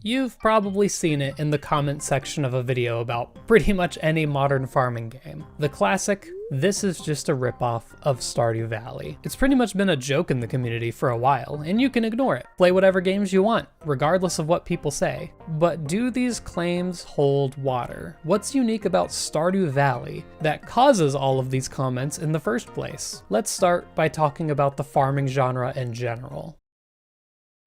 You've probably seen it in the comment section of a video about pretty much any modern farming game. The classic, this is just a ripoff of Stardew Valley. It's pretty much been a joke in the community for a while, and you can ignore it. Play whatever games you want, regardless of what people say. But do these claims hold water? What's unique about Stardew Valley that causes all of these comments in the first place? Let's start by talking about the farming genre in general.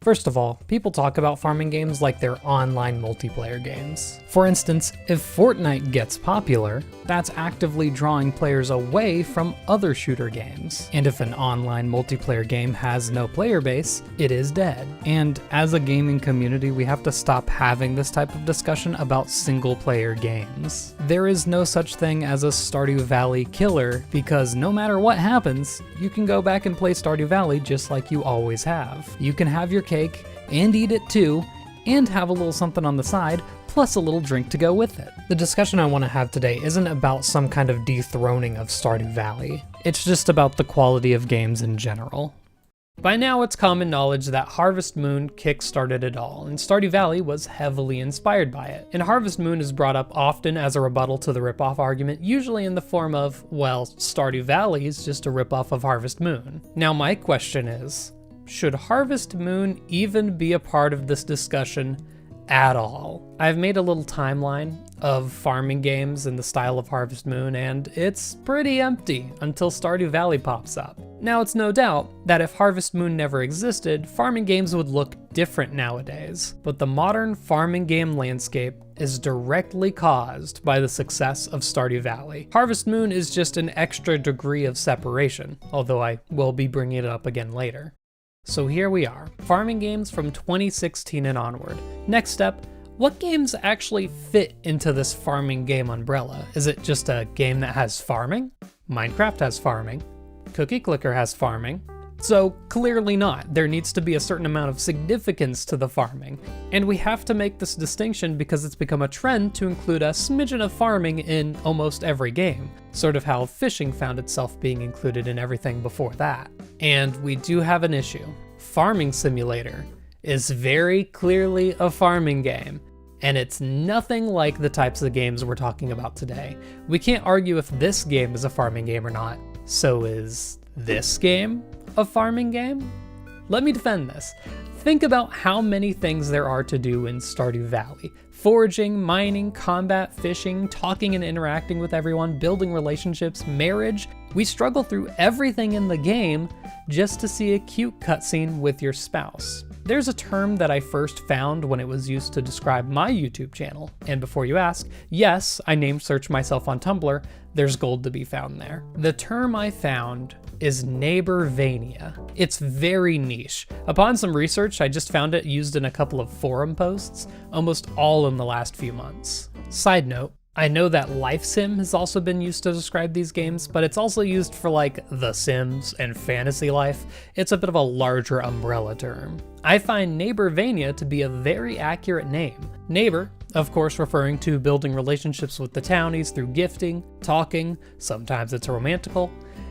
First of all, people talk about farming games like they're online multiplayer games. For instance, if Fortnite gets popular, that's actively drawing players away from other shooter games. And if an online multiplayer game has no player base, it is dead. And as a gaming community, we have to stop having this type of discussion about single player games. There is no such thing as a Stardew Valley killer, because no matter what happens, you can go back and play Stardew Valley just like you always have. You can have your cake and eat it too, and have a little something on the side, plus a little drink to go with it. The discussion I want to have today isn't about some kind of dethroning of Stardew Valley. It's just about the quality of games in general. By now it's common knowledge that Harvest Moon kick-started it all, and Stardew Valley was heavily inspired by it. And Harvest Moon is brought up often as a rebuttal to the ripoff argument, usually in the form of, well, Stardew Valley is just a ripoff of Harvest Moon. Now my question is, should Harvest Moon even be a part of this discussion at all? I've made a little timeline of farming games in the style of Harvest Moon, and it's pretty empty until Stardew Valley pops up. Now it's no doubt that if Harvest Moon never existed, farming games would look different nowadays, but the modern farming game landscape is directly caused by the success of Stardew Valley. Harvest Moon is just an extra degree of separation, although I will be bringing it up again later. So here we are, farming games from 2016 and onward. Next step, what games actually fit into this farming game umbrella? Is it just a game that has farming? Minecraft has farming. Cookie Clicker has farming. So clearly not. There needs to be a certain amount of significance to the farming. And we have to make this distinction because it's become a trend to include a smidgen of farming in almost every game, sort of how fishing found itself being included in everything before that. And we do have an issue. Farming Simulator is very clearly a farming game, and it's nothing like the types of games we're talking about today. We can't argue if this game is a farming game or not. So is this game a farming game? Let me defend this. Think about how many things there are to do in Stardew Valley. Foraging, mining, combat, fishing, talking and interacting with everyone, building relationships, marriage. We struggle through everything in the game just to see a cute cutscene with your spouse. There's a term that I first found when it was used to describe my YouTube channel. And before you ask, yes, I name searched myself on Tumblr. There's gold to be found there. The term I found is Neighbor-vania. It's very niche. Upon some research, I just found it used in a couple of forum posts, almost all in the last few months. Side note, I know that Life Sim has also been used to describe these games, but it's also used for like The Sims and Fantasy Life. It's a bit of a larger umbrella term. I find Neighbor-vania to be a very accurate name. Neighbor, of course, referring to building relationships with the townies through gifting, talking, sometimes it's romantical,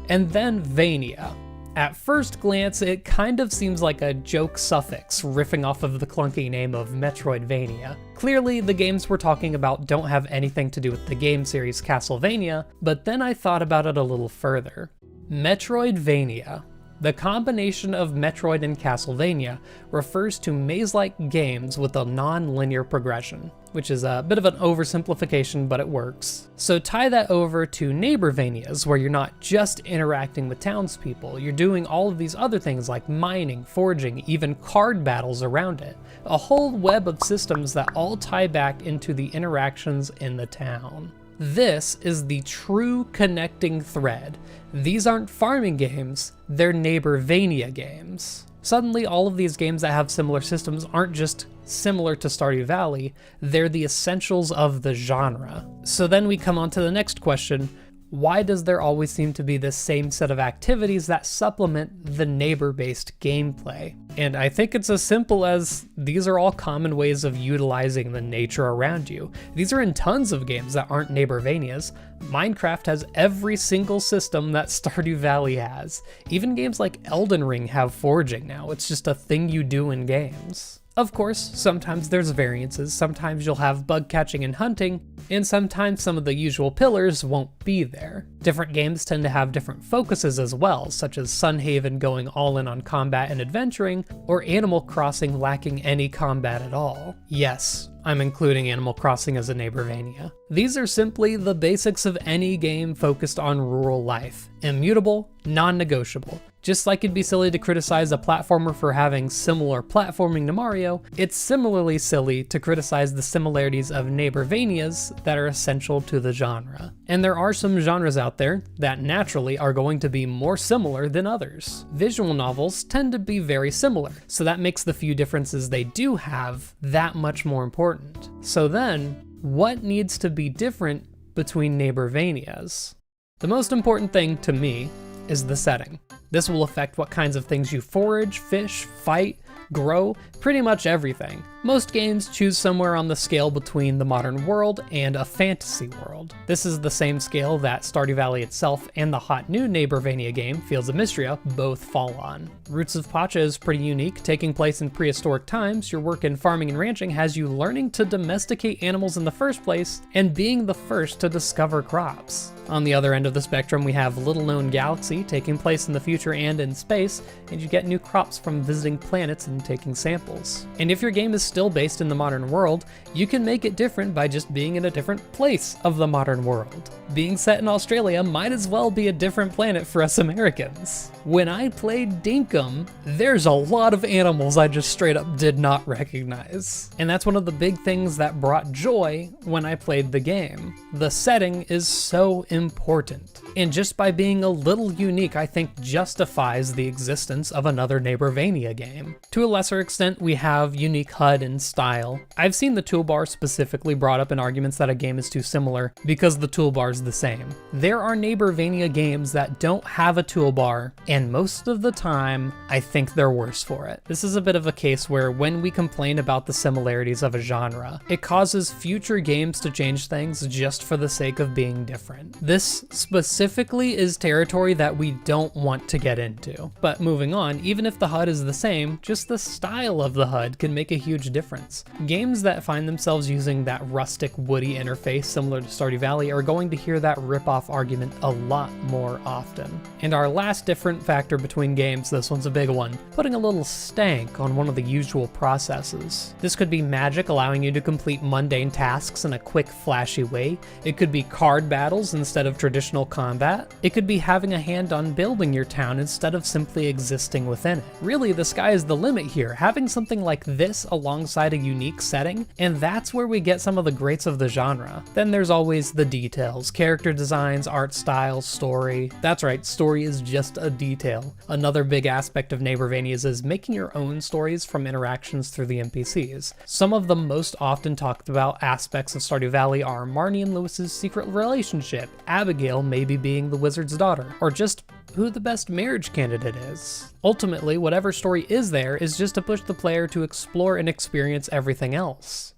and then vania. At first glance, it kind of seems like a joke suffix riffing off of the clunky name of Metroidvania. Clearly, the games we're talking about don't have anything to do with the game series Castlevania, but then I thought about it a little further. Metroidvania. The combination of Metroid and Castlevania refers to maze-like games with a non-linear progression, which is a bit of an oversimplification, but it works. So tie that over to Neighbor-vanias, where you're not just interacting with townspeople, you're doing all of these other things like mining, foraging, even card battles around it. A whole web of systems that all tie back into the interactions in the town. This is the true connecting thread. These aren't farming games, they're Neighbor-vania games. Suddenly, all of these games that have similar systems aren't just similar to Stardew Valley, they're the essentials of the genre. So then we come on to the next question. Why does there always seem to be this same set of activities that supplement the neighbor-based gameplay? And I think it's as simple as these are all common ways of utilizing the nature around you. These are in tons of games that aren't Neighbor-vanias. Minecraft has every single system that Stardew Valley has. Even games like Elden Ring have foraging now. It's just a thing you do in games. Of course, sometimes there's variances, sometimes you'll have bug catching and hunting, and sometimes some of the usual pillars won't be there. Different games tend to have different focuses as well, such as Sunhaven going all in on combat and adventuring, or Animal Crossing lacking any combat at all. Yes, I'm including Animal Crossing as a Neighbor-vania. These are simply the basics of any game focused on rural life. Immutable, non-negotiable. Just like it'd be silly to criticize a platformer for having similar platforming to Mario, it's similarly silly to criticize the similarities of Neighbor-vanias that are essential to the genre. And there are some genres out there that naturally are going to be more similar than others. Visual novels tend to be very similar, so that makes the few differences they do have that much more important. So then, what needs to be different between Neighbor-vanias? The most important thing to me is the setting. This will affect what kinds of things you forage, fish, fight, grow, pretty much everything. Most games choose somewhere on the scale between the modern world and a fantasy world. This is the same scale that Stardew Valley itself and the hot new Neighbor-vania game, Fields of Mistria, both fall on. Roots of Pacha is pretty unique, taking place in prehistoric times. Your work in farming and ranching has you learning to domesticate animals in the first place, and being the first to discover crops. On the other end of the spectrum, we have Little Known Galaxy, taking place in the future and in space, and you get new crops from visiting planets and taking samples. And if your game is still based in the modern world, you can make it different by just being in a different place of the modern world. Being set in Australia might as well be a different planet for us Americans. When I played Dinkum, there's a lot of animals I just straight up did not recognize. And that's one of the big things that brought joy when I played the game. The setting is so important. And just by being a little unique, I think justifies the existence of another Neighbor-vania game. To a lesser extent, we have unique HUD and style. I've seen the toolbar specifically brought up in arguments that a game is too similar because the toolbar is the same. There are Neighbor-vania games that don't have a toolbar, and most of the time, I think they're worse for it. This is a bit of a case where when we complain about the similarities of a genre, it causes future games to change things just for the sake of being different. This specifically is territory that we don't want to get into. But moving on, even if the HUD is the same, just the style of the HUD can make a huge difference. Games that find themselves using that rustic, woody interface similar to Stardew Valley are going to hear that ripoff argument a lot more often. And our last different factor between games, this one's a big one, putting a little stank on one of the usual processes. This could be magic allowing you to complete mundane tasks in a quick, flashy way. It could be card battles instead of traditional combat. It could be having a hand on building your town instead of simply existing within it. Really, the sky is the limit here, having something like this alongside a unique setting, and that's where we get some of the greats of the genre. Then there's always the details, character designs, art styles, story. That's right, story is just a detail. Another big aspect of Neighbor-vanias is making your own stories from interactions through the NPCs. Some of the most often talked about aspects of Stardew Valley are Marnie and Lewis's secret relationship, Abigail maybe being the wizard's daughter, or just who the best marriage candidate is. Ultimately, whatever story is there is just to push the player to explore and experience everything else.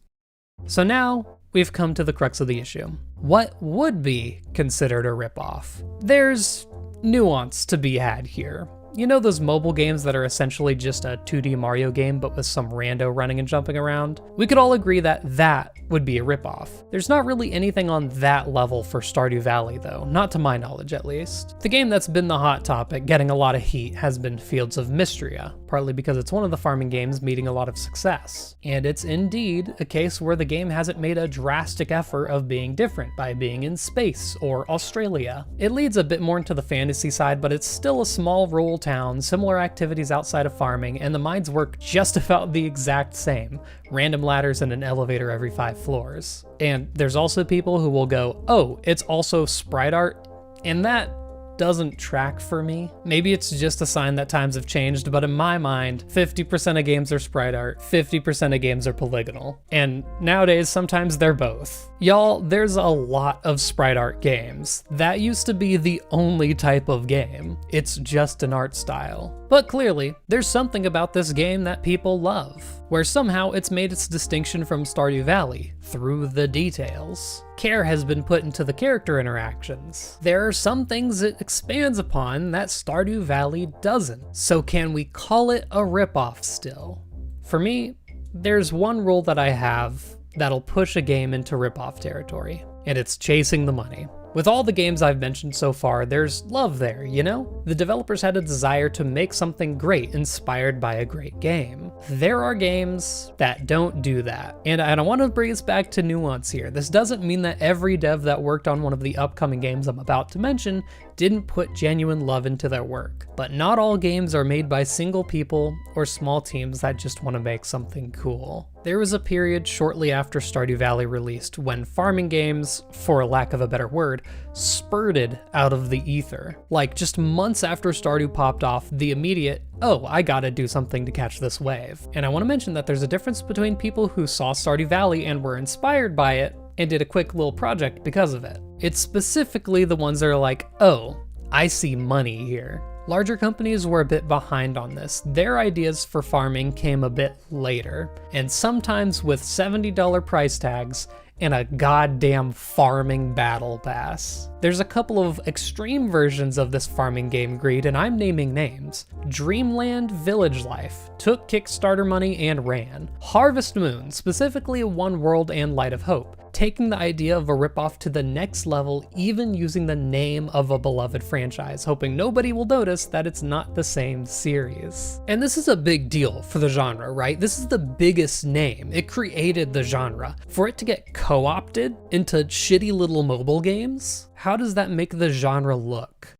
So now, we've come to the crux of the issue. What would be considered a ripoff? There's nuance to be had here. You know those mobile games that are essentially just a 2D Mario game but with some rando running and jumping around? We could all agree that that would be a ripoff. There's not really anything on that level for Stardew Valley though, not to my knowledge at least. The game that's been the hot topic, getting a lot of heat, has been Fields of Mistria, partly because it's one of the farming games meeting a lot of success. And it's indeed a case where the game hasn't made a drastic effort of being different by being in space or Australia. It leads a bit more into the fantasy side, but it's still a small rural town, similar activities outside of farming, and the mines work just about the exact same. Random ladders and an elevator every 5 floors. And there's also people who will go, oh, it's also sprite art, and that doesn't track for me. Maybe it's just a sign that times have changed, but in my mind, 50% of games are sprite art, 50% of games are polygonal. And nowadays, sometimes they're both. Y'all, there's a lot of sprite art games. That used to be the only type of game. It's just an art style. But clearly, there's something about this game that people love, where somehow it's made its distinction from Stardew Valley through the details. Care has been put into the character interactions. There are some things it expands upon that Stardew Valley doesn't. So can we call it a ripoff still? For me, there's one rule that I have that'll push a game into ripoff territory, and it's chasing the money. With all the games I've mentioned so far, there's love there, you know? The developers had a desire to make something great inspired by a great game. There are games that don't do that. And I want to bring us back to nuance here. This doesn't mean that every dev that worked on one of the upcoming games I'm about to mention didn't put genuine love into their work. But not all games are made by single people or small teams that just want to make something cool. There was a period shortly after Stardew Valley released when farming games, for lack of a better word, spurted out of the ether. Like just months after Stardew popped off, the immediate, oh, I gotta do something to catch this wave. And I want to mention that there's a difference between people who saw Stardew Valley and were inspired by it and did a quick little project because of it. It's specifically the ones that are like, oh, I see money here. Larger companies were a bit behind on this. Their ideas for farming came a bit later, and sometimes with $70 price tags and a goddamn farming battle pass. There's a couple of extreme versions of this farming game greed, and I'm naming names. Dreamland Village Life took Kickstarter money and ran. Harvest Moon, specifically One World and Light of Hope, taking the idea of a ripoff to the next level, even using the name of a beloved franchise, hoping nobody will notice that it's not the same series. And this is a big deal for the genre, right? This is the biggest name. It created the genre. For it to get co-opted into shitty little mobile games, how does that make the genre look?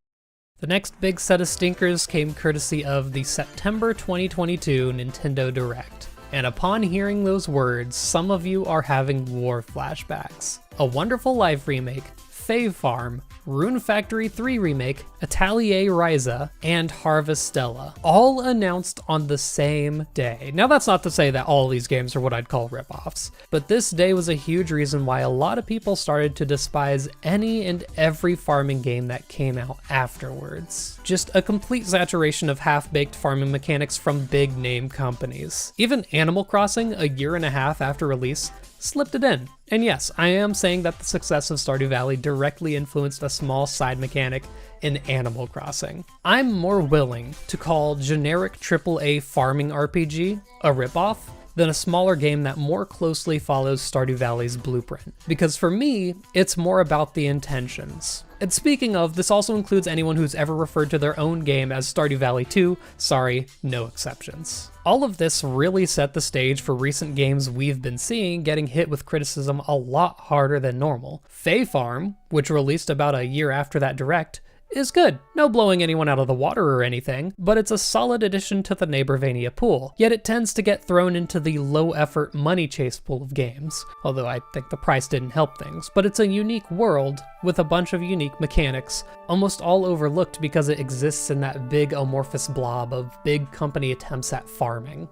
The next big set of stinkers came courtesy of the September 2022 Nintendo Direct. And upon hearing those words, some of you are having war flashbacks. A Wonderful Life remake, Fae Farm, Rune Factory 3 remake, Atelier Ryza, and Harvestella, all announced on the same day. Now that's not to say that all these games are what I'd call ripoffs, but this day was a huge reason why a lot of people started to despise any and every farming game that came out afterwards. Just a complete saturation of half-baked farming mechanics from big name companies. Even Animal Crossing, a year and a half after release, slipped it in. And yes, I am saying that the success of Stardew Valley directly influenced a small side mechanic in Animal Crossing. I'm more willing to call generic AAA farming RPG a ripoff than a smaller game that more closely follows Stardew Valley's blueprint. Because for me, it's more about the intentions. And speaking of, this also includes anyone who's ever referred to their own game as Stardew Valley 2, sorry, no exceptions. All of this really set the stage for recent games we've been seeing getting hit with criticism a lot harder than normal. Fae Farm, which released about a year after that direct, is good. No blowing anyone out of the water or anything, but it's a solid addition to the Neighbor-vania pool, yet it tends to get thrown into the low-effort money chase pool of games, although I think the price didn't help things, but it's a unique world with a bunch of unique mechanics, almost all overlooked because it exists in that big amorphous blob of big company attempts at farming.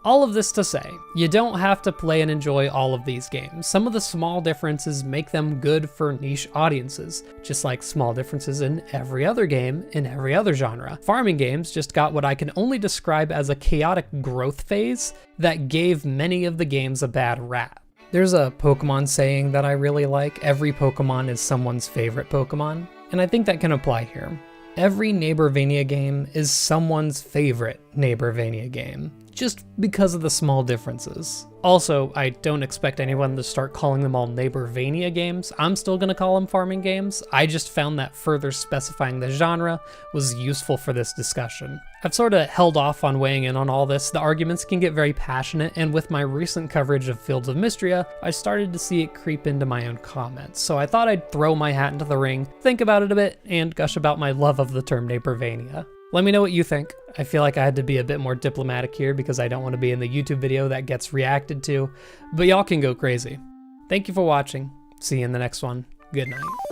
All of this to say, you don't have to play and enjoy all of these games. Some of the small differences make them good for niche audiences, just like small differences in every other game in every other genre. Farming games just got what I can only describe as a chaotic growth phase that gave many of the games a bad rap. There's a Pokemon saying that I really like, every Pokemon is someone's favorite Pokemon, and I think that can apply here. Every Neighbor-vania game is someone's favorite Neighbor-vania game, just because of the small differences. Also, I don't expect anyone to start calling them all Neighbor-vania games. I'm still gonna call them farming games. I just found that further specifying the genre was useful for this discussion. I've sort of held off on weighing in on all this. The arguments can get very passionate, and with my recent coverage of Fields of Mistria, I started to see it creep into my own comments. So I thought I'd throw my hat into the ring, think about it a bit, and gush about my love of the term Neighbor-vania. Let me know what you think. I feel like I had to be a bit more diplomatic here because I don't want to be in the YouTube video that gets reacted to, but y'all can go crazy. Thank you for watching. See you in the next one. Good night.